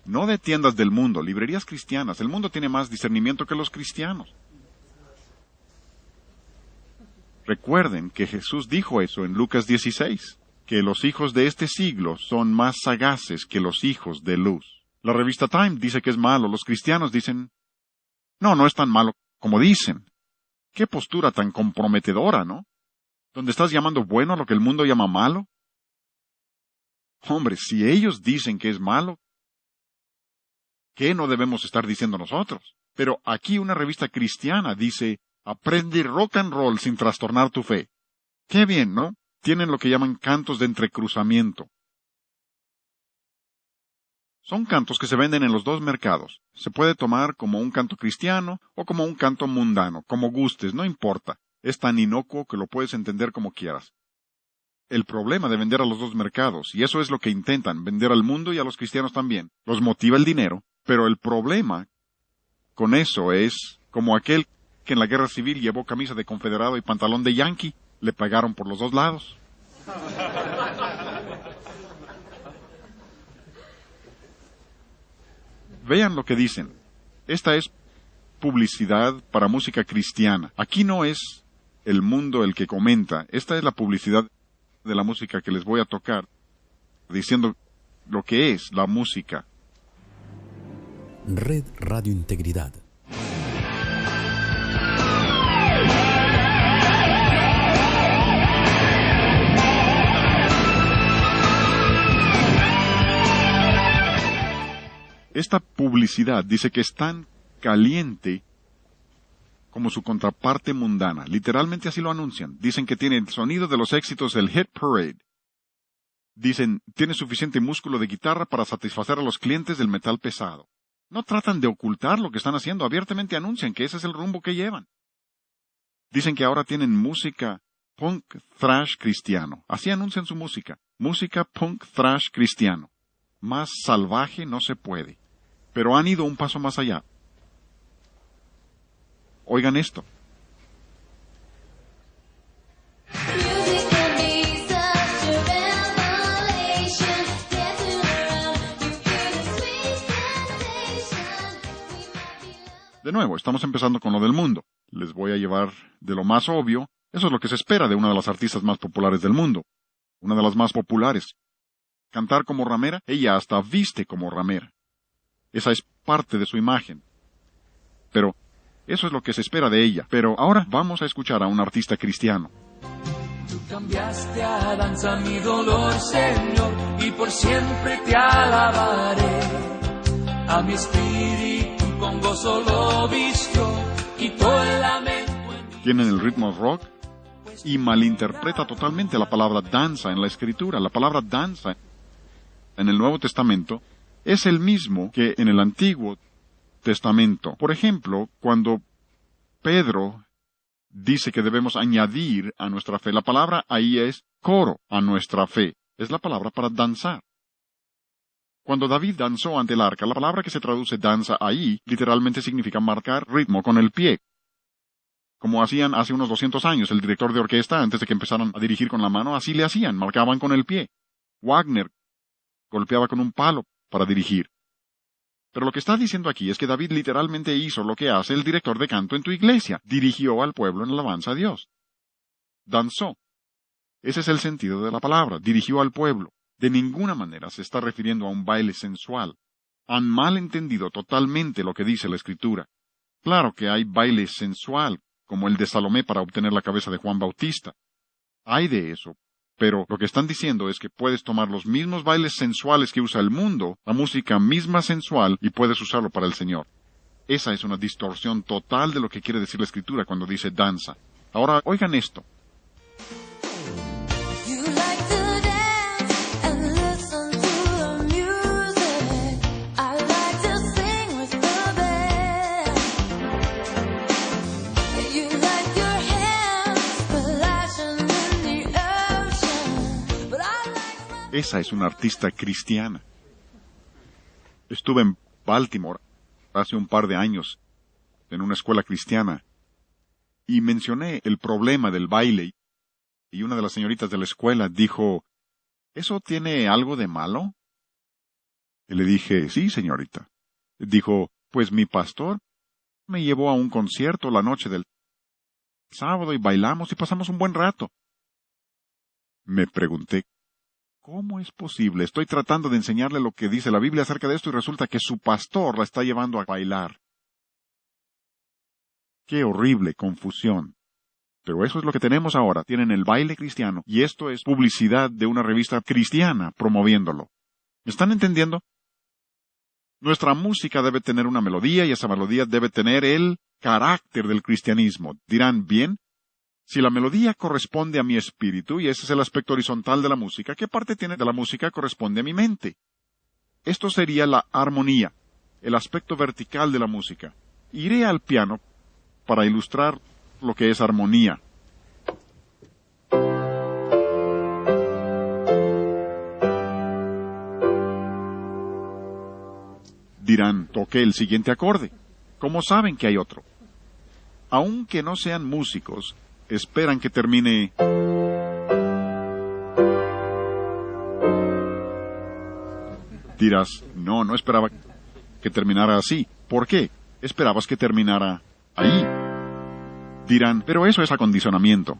No de tiendas del mundo, librerías cristianas. El mundo tiene más discernimiento que los cristianos. Recuerden que Jesús dijo eso en Lucas 16. Que los hijos de este siglo son más sagaces que los hijos de luz. La revista Time dice que es malo, los cristianos dicen, no es tan malo como dicen. Qué postura tan comprometedora, ¿no? ¿Donde estás llamando bueno a lo que el mundo llama malo? Hombre, si ellos dicen que es malo, ¿Qué no debemos estar diciendo nosotros? Pero aquí una revista cristiana dice, aprende rock and roll sin trastornar tu fe. Qué bien, ¿no? Tienen lo que llaman cantos de entrecruzamiento. Son cantos que se venden en los dos mercados. Se puede tomar como un canto cristiano o como un canto mundano, como gustes, no importa. Es tan inocuo que lo puedes entender como quieras. El problema de vender a los dos mercados, y eso es lo que intentan, vender al mundo y a los cristianos también, los motiva el dinero, pero el problema con eso es como aquel que en la guerra civil llevó camisa de confederado y pantalón de yankee, le pagaron por los dos lados. Vean lo que dicen. Esta es publicidad para música cristiana. Aquí no es el mundo el que comenta. Esta es la publicidad de la música que les voy a tocar, diciendo lo que es la música. Red Radio Integridad. Esta publicidad dice que es tan caliente como su contraparte mundana. Literalmente así lo anuncian. Dicen que tiene el sonido de los éxitos del Hit Parade. Dicen, tiene suficiente músculo de guitarra para satisfacer a los clientes del metal pesado. No tratan de ocultar lo que están haciendo, abiertamente anuncian que ese es el rumbo que llevan. Dicen que ahora tienen música punk thrash cristiano. Así anuncian su música. Música punk thrash cristiano. Más salvaje no se puede. Pero han ido un paso más allá. Oigan esto. De nuevo, estamos empezando con lo del mundo. Les voy a llevar de lo más obvio. Eso es lo que se espera de una de las artistas más populares del mundo. Una de las más populares. Cantar como ramera, ella hasta viste como ramera. Esa es parte de su imagen. Pero eso es lo que se espera de ella. Pero ahora vamos a escuchar a un artista cristiano. Tú cambiaste a danza mi dolor, Señor, y por siempre te alabaré. A mi espíritu con gozo lo vistió, quitó el lamento en mí. Tienen el ritmo rock y malinterpreta totalmente la palabra danza en la Escritura. La palabra danza en el Nuevo Testamento es el mismo que en el Antiguo Testamento. Por ejemplo, cuando Pedro dice que debemos añadir a nuestra fe, la palabra ahí es coro a nuestra fe. Es la palabra para danzar. Cuando David danzó ante el arca, la palabra que se traduce danza ahí literalmente significa marcar ritmo con el pie. Como hacían hace unos 200 años el director de orquesta antes de que empezaran a dirigir con la mano, así le hacían, marcaban con el pie. Wagner golpeaba con un palo para dirigir. Pero lo que está diciendo aquí es que David literalmente hizo lo que hace el director de canto en tu iglesia. Dirigió al pueblo en alabanza a Dios. Danzó. Ese es el sentido de la palabra. Dirigió al pueblo. De ninguna manera se está refiriendo a un baile sensual. Han mal entendido totalmente lo que dice la Escritura. Claro que hay baile sensual, como el de Salomé para obtener la cabeza de Juan Bautista. Hay de eso. Pero lo que están diciendo es que puedes tomar los mismos bailes sensuales que usa el mundo, la música misma sensual, y puedes usarlo para el Señor. Esa es una distorsión total de lo que quiere decir la Escritura cuando dice danza. Ahora, oigan esto. Esa es una artista cristiana. Estuve en Baltimore hace un par de años, en una escuela cristiana, y mencioné el problema del baile, y una de las señoritas de la escuela dijo, ¿eso tiene algo de malo? Y le dije, sí, señorita. Dijo, pues mi pastor me llevó a un concierto la noche del sábado y bailamos y pasamos un buen rato. Me pregunté, ¿cómo es posible? Estoy tratando de enseñarle lo que dice la Biblia acerca de esto y resulta que su pastor la está llevando a bailar. ¡Qué horrible confusión! Pero eso es lo que tenemos ahora. Tienen el baile cristiano y esto es publicidad de una revista cristiana promoviéndolo. ¿Me están entendiendo? Nuestra música debe tener una melodía y esa melodía debe tener el carácter del cristianismo. Dirán, bien, si la melodía corresponde a mi espíritu, y ese es el aspecto horizontal de la música, ¿qué parte tiene de la música corresponde a mi mente? Esto sería la armonía, el aspecto vertical de la música. Iré al piano para ilustrar lo que es armonía. Dirán, toque el siguiente acorde. ¿Cómo saben que hay otro? Aunque no sean músicos, esperan que termine. Dirás, no esperaba que terminara así. ¿Por qué? Esperabas que terminara ahí. Dirán, pero eso es acondicionamiento.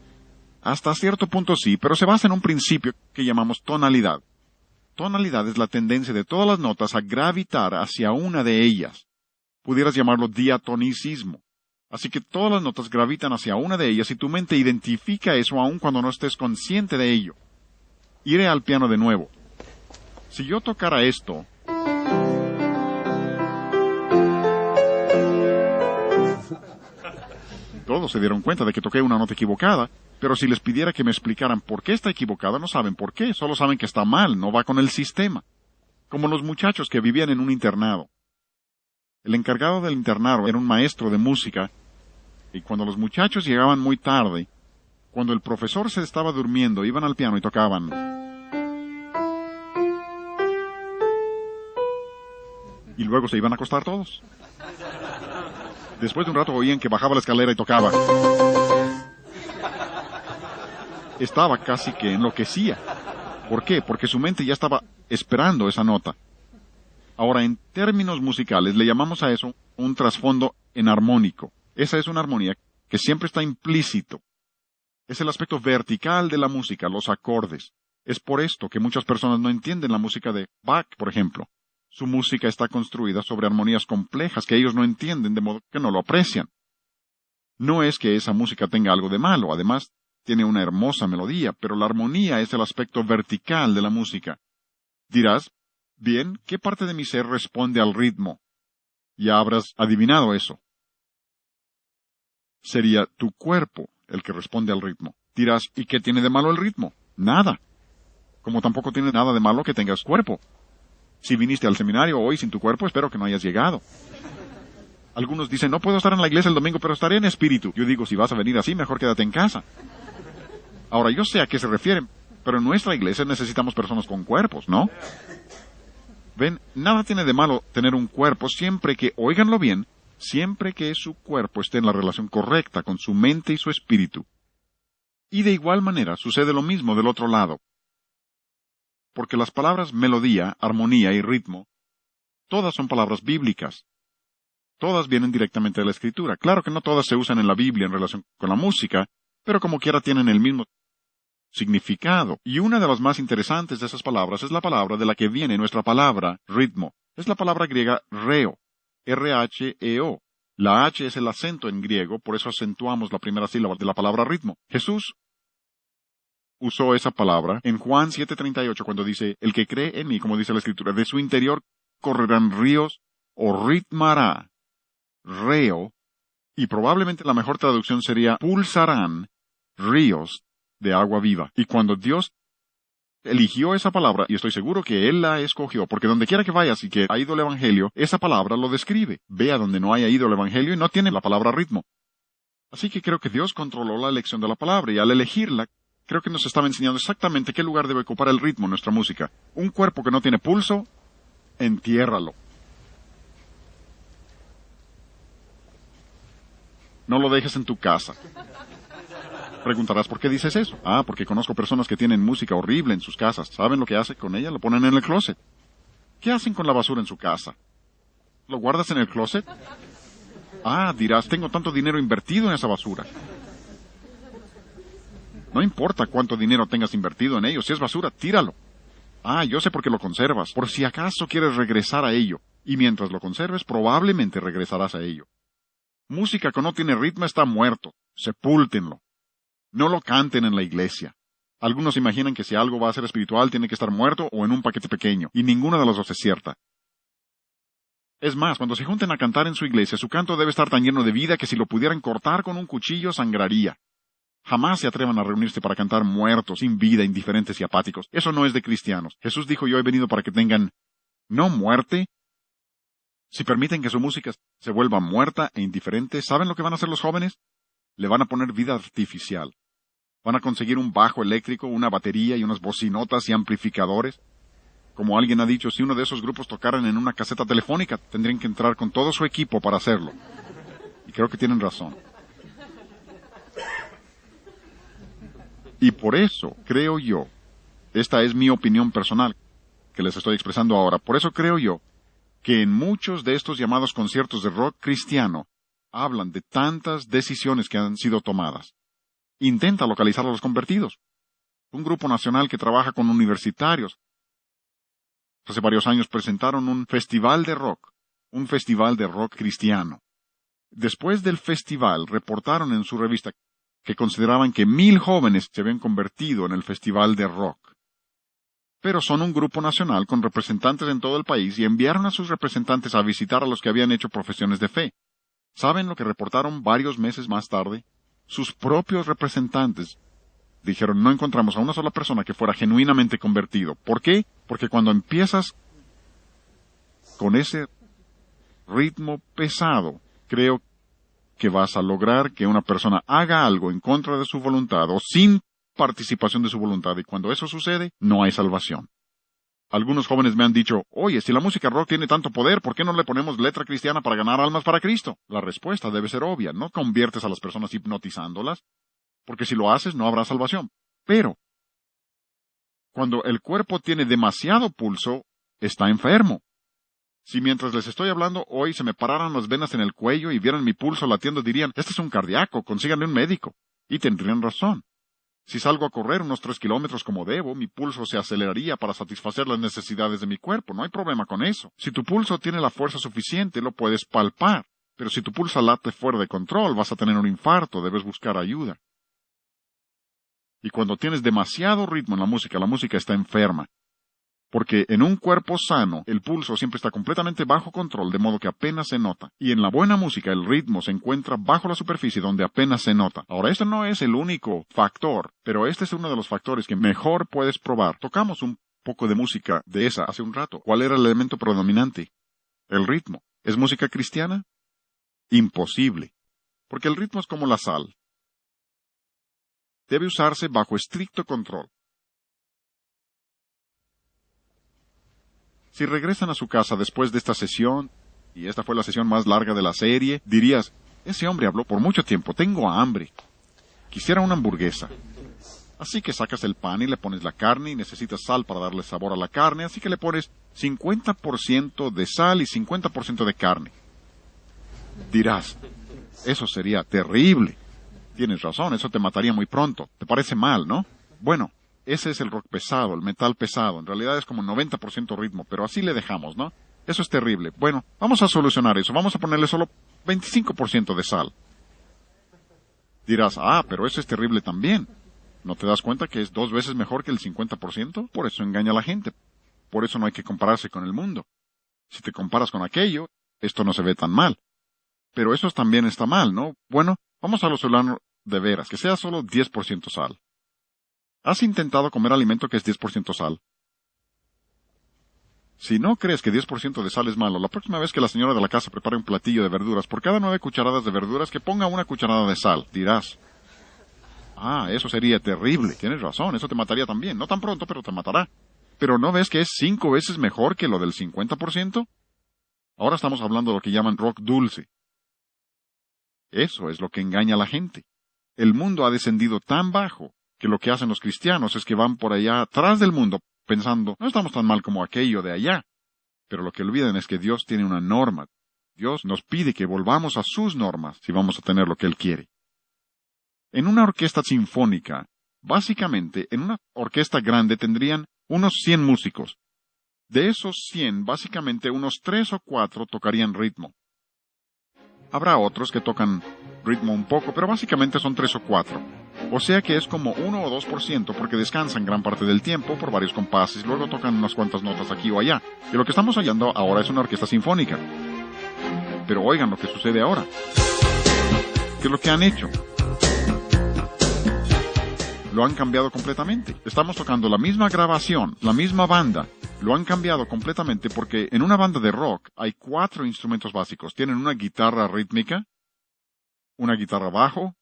Hasta cierto punto sí, pero se basa en un principio que llamamos tonalidad. Tonalidad es la tendencia de todas las notas a gravitar hacia una de ellas. Pudieras llamarlo diatonicismo. Así que todas las notas gravitan hacia una de ellas y tu mente identifica eso aun cuando no estés consciente de ello. Iré al piano de nuevo. Si yo tocara esto, todos se dieron cuenta de que toqué una nota equivocada, pero si les pidiera que me explicaran por qué está equivocada, no saben por qué, solo saben que está mal, no va con el sistema. Como los muchachos que vivían en un internado. El encargado del internado era un maestro de música, y cuando los muchachos llegaban muy tarde, cuando el profesor se estaba durmiendo, iban al piano y tocaban. Y luego se iban a acostar todos. Después de un rato oían que bajaba la escalera y tocaba. Estaba casi que enloquecía. ¿Por qué? Porque su mente ya estaba esperando esa nota. Ahora, en términos musicales, le llamamos a eso un trasfondo enarmónico. Esa es una armonía que siempre está implícito. Es el aspecto vertical de la música, los acordes. Es por esto que muchas personas no entienden la música de Bach, por ejemplo. Su música está construida sobre armonías complejas que ellos no entienden, de modo que no lo aprecian. No es que esa música tenga algo de malo, además, tiene una hermosa melodía, pero la armonía es el aspecto vertical de la música. Dirás, bien, ¿qué parte de mi ser responde al ritmo? Ya habrás adivinado eso. Sería tu cuerpo el que responde al ritmo. Dirás, ¿y qué tiene de malo el ritmo? Nada. Como tampoco tiene nada de malo que tengas cuerpo. Si viniste al seminario hoy sin tu cuerpo, espero que no hayas llegado. Algunos dicen, no puedo estar en la iglesia el domingo, pero estaré en espíritu. Yo digo, si vas a venir así, mejor quédate en casa. Ahora, yo sé a qué se refieren, pero en nuestra iglesia necesitamos personas con cuerpos, ¿no? Ven, nada tiene de malo tener un cuerpo siempre que, óiganlo bien, siempre que su cuerpo esté en la relación correcta con su mente y su espíritu. Y de igual manera sucede lo mismo del otro lado. Porque las palabras melodía, armonía y ritmo, todas son palabras bíblicas. Todas vienen directamente de la Escritura. Claro que no todas se usan en la Biblia en relación con la música, pero como quiera tienen el mismo significado. Y una de las más interesantes de esas palabras es la palabra de la que viene nuestra palabra, ritmo. Es la palabra griega reo, R-H-E-O. La H es el acento en griego, por eso acentuamos la primera sílaba de la palabra ritmo. Jesús usó esa palabra en Juan 7:38 cuando dice, el que cree en mí, como dice la Escritura, de su interior correrán ríos o ritmará, reo, y probablemente la mejor traducción sería pulsarán ríos de agua viva. Y cuando Dios eligió esa palabra, y estoy seguro que Él la escogió, porque donde quiera que vayas y que ha ido el Evangelio, esa palabra lo describe. Ve a donde no haya ido el Evangelio y no tiene la palabra ritmo. Así que creo que Dios controló la elección de la palabra, y al elegirla, creo que nos estaba enseñando exactamente qué lugar debe ocupar el ritmo en nuestra música. Un cuerpo que no tiene pulso, entiérralo. No lo dejes en tu casa. Preguntarás, ¿por qué dices eso? Ah, porque conozco personas que tienen música horrible en sus casas. ¿Saben lo que hacen con ella? Lo ponen en el closet. ¿Qué hacen con la basura en su casa? ¿Lo guardas en el closet? Ah, dirás, tengo tanto dinero invertido en esa basura. No importa cuánto dinero tengas invertido en ello, si es basura, tíralo. Ah, yo sé por qué lo conservas, por si acaso quieres regresar a ello, y mientras lo conserves, probablemente regresarás a ello. Música que no tiene ritmo está muerto, sepúltenlo. No lo canten en la iglesia. Algunos imaginan que si algo va a ser espiritual tiene que estar muerto o en un paquete pequeño, y ninguna de las dos es cierta. Es más, cuando se junten a cantar en su iglesia, su canto debe estar tan lleno de vida que si lo pudieran cortar con un cuchillo sangraría. Jamás se atrevan a reunirse para cantar muertos, sin vida, indiferentes y apáticos. Eso no es de cristianos. Jesús dijo, yo he venido para que tengan, no muerte. Si permiten que su música se vuelva muerta e indiferente, ¿saben lo que van a hacer los jóvenes? Le van a poner vida artificial. Van a conseguir un bajo eléctrico, una batería y unas bocinotas y amplificadores. Como alguien ha dicho, si uno de esos grupos tocaran en una caseta telefónica, tendrían que entrar con todo su equipo para hacerlo. Y creo que tienen razón. Y por eso creo yo, esta es mi opinión personal, que les estoy expresando ahora, por eso creo yo, que en muchos de estos llamados conciertos de rock cristiano, hablan de tantas decisiones que han sido tomadas. Intenta localizar a los convertidos. Un grupo nacional que trabaja con universitarios. Hace varios años presentaron un festival de rock cristiano. Después del festival, reportaron en su revista que consideraban que 1,000 jóvenes se habían convertido en el festival de rock. Pero son un grupo nacional con representantes en todo el país y enviaron a sus representantes a visitar a los que habían hecho profesiones de fe. ¿Saben lo que reportaron varios meses más tarde? Sus propios representantes dijeron, no encontramos a una sola persona que fuera genuinamente convertido. ¿Por qué? Porque cuando empiezas con ese ritmo pesado, creo que vas a lograr que una persona haga algo en contra de su voluntad o sin participación de su voluntad, y cuando eso sucede, no hay salvación. Algunos jóvenes me han dicho, oye, si la música rock tiene tanto poder, ¿por qué no le ponemos letra cristiana para ganar almas para Cristo? La respuesta debe ser obvia, no conviertes a las personas hipnotizándolas, porque si lo haces no habrá salvación. Pero, cuando el cuerpo tiene demasiado pulso, está enfermo. Si mientras les estoy hablando hoy se me pararan las venas en el cuello y vieran mi pulso latiendo, dirían, este es un cardíaco, consíganle un médico. Y tendrían razón. Si salgo a correr unos 3 kilómetros como debo, mi pulso se aceleraría para satisfacer las necesidades de mi cuerpo. No hay problema con eso. Si tu pulso tiene la fuerza suficiente, lo puedes palpar. Pero si tu pulso late fuera de control, vas a tener un infarto, debes buscar ayuda. Y cuando tienes demasiado ritmo en la música está enferma. Porque en un cuerpo sano, el pulso siempre está completamente bajo control, de modo que apenas se nota. Y en la buena música, el ritmo se encuentra bajo la superficie, donde apenas se nota. Ahora, esto no es el único factor, pero este es uno de los factores que mejor puedes probar. Tocamos un poco de música de esa hace un rato. ¿Cuál era el elemento predominante? El ritmo. ¿Es música cristiana? Imposible. Porque el ritmo es como la sal. Debe usarse bajo estricto control. Si regresan a su casa después de esta sesión, y esta fue la sesión más larga de la serie, dirías, ese hombre habló por mucho tiempo, tengo hambre. Quisiera una hamburguesa. Así que sacas el pan y le pones la carne y necesitas sal para darle sabor a la carne, así que le pones 50% de sal y 50% de carne. Dirás, eso sería terrible. Tienes razón, eso te mataría muy pronto. Te parece mal, ¿no? Bueno, ese es el rock pesado, el metal pesado. En realidad es como 90% ritmo, pero así le dejamos, ¿no? Eso es terrible. Bueno, vamos a solucionar eso. Vamos a ponerle solo 25% de sal. Dirás, pero eso es terrible también. ¿No te das cuenta que es 2 veces mejor que el 50%? Por eso engaña a la gente. Por eso no hay que compararse con el mundo. Si te comparas con aquello, esto no se ve tan mal. Pero eso también está mal, ¿no? Bueno, vamos a solucionarlo de veras, que sea solo 10% sal. ¿Has intentado comer alimento que es 10% sal? Si no crees que 10% de sal es malo, la próxima vez que la señora de la casa prepare un platillo de verduras, por cada 9 cucharadas de verduras, que ponga 1 cucharada de sal. Dirás, eso sería terrible. Tienes razón, eso te mataría también. No tan pronto, pero te matará. ¿Pero no ves que es 5 veces mejor que lo del 50%? Ahora estamos hablando de lo que llaman rock dulce. Eso es lo que engaña a la gente. El mundo ha descendido tan bajo que lo que hacen los cristianos es que van por allá atrás del mundo pensando, no estamos tan mal como aquello de allá. Pero lo que olvidan es que Dios tiene una norma. Dios nos pide que volvamos a sus normas si vamos a tener lo que Él quiere. En una orquesta sinfónica, básicamente, en una orquesta grande tendrían unos 100 músicos. De esos 100, básicamente unos 3 o 4 tocarían ritmo. Habrá otros que tocan ritmo un poco, pero básicamente son 3 o 4. O sea que es como 1 o 2% porque descansan gran parte del tiempo por varios compases, luego tocan unas cuantas notas aquí o allá. Y lo que estamos hallando ahora es una orquesta sinfónica. Pero oigan lo que sucede ahora. ¿Qué es lo que han hecho? Lo han cambiado completamente. Estamos tocando la misma grabación, la misma banda. Lo han cambiado completamente porque en una banda de rock hay 4 instrumentos básicos. Tienen una guitarra rítmica, una guitarra bajo.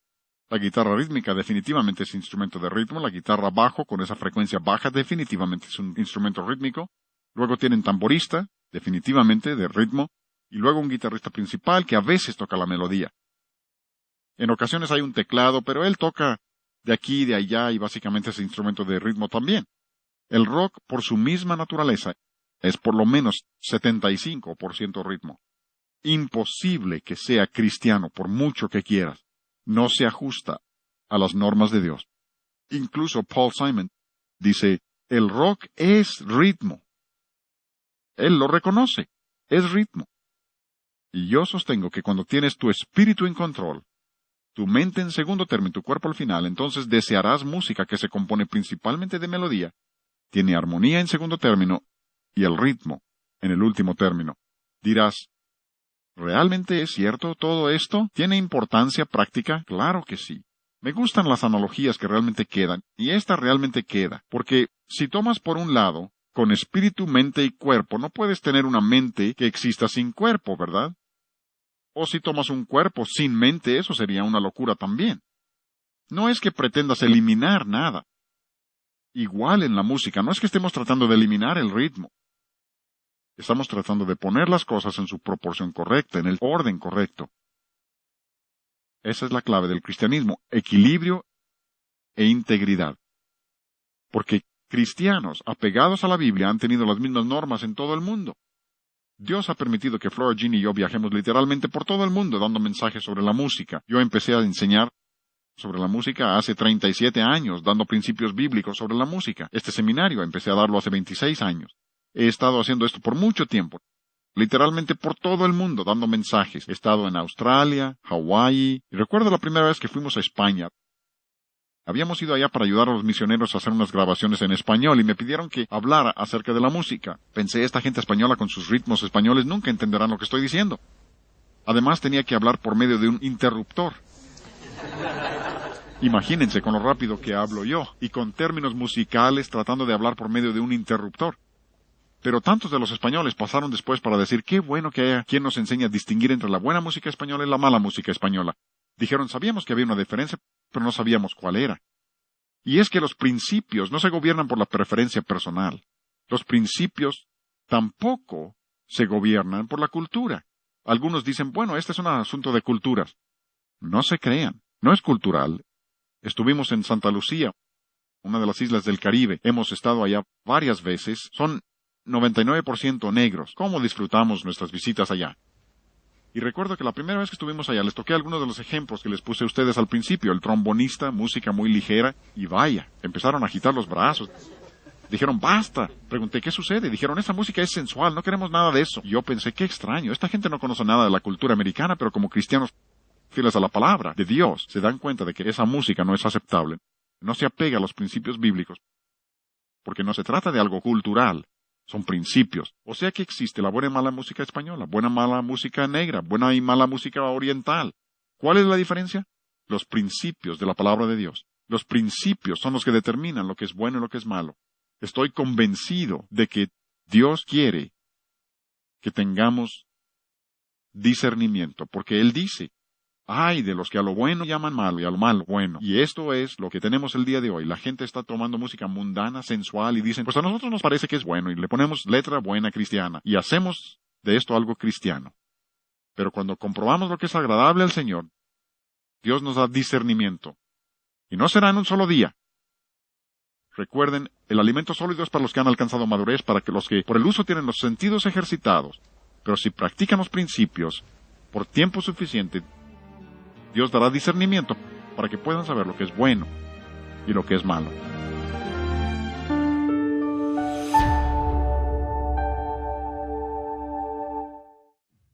La guitarra rítmica definitivamente es instrumento de ritmo. La guitarra bajo con esa frecuencia baja definitivamente es un instrumento rítmico. Luego tienen tamborista, definitivamente de ritmo. Y luego un guitarrista principal que a veces toca la melodía. En ocasiones hay un teclado, pero él toca de aquí y de allá y básicamente es instrumento de ritmo también. El rock, por su misma naturaleza, es por lo menos 75% ritmo. Imposible que sea cristiano por mucho que quieras. No se ajusta a las normas de Dios. Incluso Paul Simon dice, el rock es ritmo. Él lo reconoce, es ritmo. Y yo sostengo que cuando tienes tu espíritu en control, tu mente en segundo término y tu cuerpo al final, entonces desearás música que se compone principalmente de melodía, tiene armonía en segundo término y el ritmo en el último término. Dirás, ¿realmente es cierto todo esto? ¿Tiene importancia práctica? Claro que sí. Me gustan las analogías que realmente quedan, y esta realmente queda, porque si tomas por un lado, con espíritu, mente y cuerpo, no puedes tener una mente que exista sin cuerpo, ¿verdad? O si tomas un cuerpo sin mente, eso sería una locura también. No es que pretendas eliminar nada. Igual en la música, no es que estemos tratando de eliminar el ritmo. Estamos tratando de poner las cosas en su proporción correcta, en el orden correcto. Esa es la clave del cristianismo, equilibrio e integridad. Porque cristianos apegados a la Biblia han tenido las mismas normas en todo el mundo. Dios ha permitido que Flora Jean y yo viajemos literalmente por todo el mundo dando mensajes sobre la música. Yo empecé a enseñar sobre la música hace 37 años, dando principios bíblicos sobre la música. Este seminario empecé a darlo hace 26 años. He estado haciendo esto por mucho tiempo, literalmente por todo el mundo, dando mensajes. He estado en Australia, Hawái, y recuerdo la primera vez que fuimos a España. Habíamos ido allá para ayudar a los misioneros a hacer unas grabaciones en español y me pidieron que hablara acerca de la música. Pensé, esta gente española con sus ritmos españoles nunca entenderán lo que estoy diciendo. Además tenía que hablar por medio de un interruptor. Imagínense con lo rápido que hablo yo y con términos musicales tratando de hablar por medio de un interruptor. Pero tantos de los españoles pasaron después para decir qué bueno que haya quien nos enseñe a distinguir entre la buena música española y la mala música española. Dijeron, sabíamos que había una diferencia, pero no sabíamos cuál era. Y es que los principios no se gobiernan por la preferencia personal. Los principios tampoco se gobiernan por la cultura. Algunos dicen, bueno, este es un asunto de culturas. No se crean, no es cultural. Estuvimos en Santa Lucía, una de las islas del Caribe. Hemos estado allá varias veces. Son 99% negros. ¿Cómo disfrutamos nuestras visitas allá? Y recuerdo que la primera vez que estuvimos allá les toqué algunos de los ejemplos que les puse a ustedes al principio. El trombonista, música muy ligera, y vaya, empezaron a agitar los brazos. Dijeron, basta. Pregunté, ¿qué sucede? Dijeron, esa música es sensual, no queremos nada de eso. Y yo pensé, qué extraño, esta gente no conoce nada de la cultura americana, pero como cristianos fieles a la palabra de Dios, se dan cuenta de que esa música no es aceptable. No se apega a los principios bíblicos, porque no se trata de algo cultural. Son principios. O sea que existe la buena y mala música española, buena y mala música negra, buena y mala música oriental. ¿Cuál es la diferencia? Los principios de la palabra de Dios. Los principios son los que determinan lo que es bueno y lo que es malo. Estoy convencido de que Dios quiere que tengamos discernimiento, porque Él dice, ay de los que a lo bueno llaman malo y a lo malo bueno. Y esto es lo que tenemos el día de hoy. La gente está tomando música mundana, sensual, y dicen, pues a nosotros nos parece que es bueno, y le ponemos letra buena cristiana, y hacemos de esto algo cristiano. Pero cuando comprobamos lo que es agradable al Señor, Dios nos da discernimiento. Y no será en un solo día. Recuerden, el alimento sólido es para los que han alcanzado madurez, para que los que por el uso tienen los sentidos ejercitados. Pero si practican los principios por tiempo suficiente, Dios dará discernimiento para que puedan saber lo que es bueno y lo que es malo.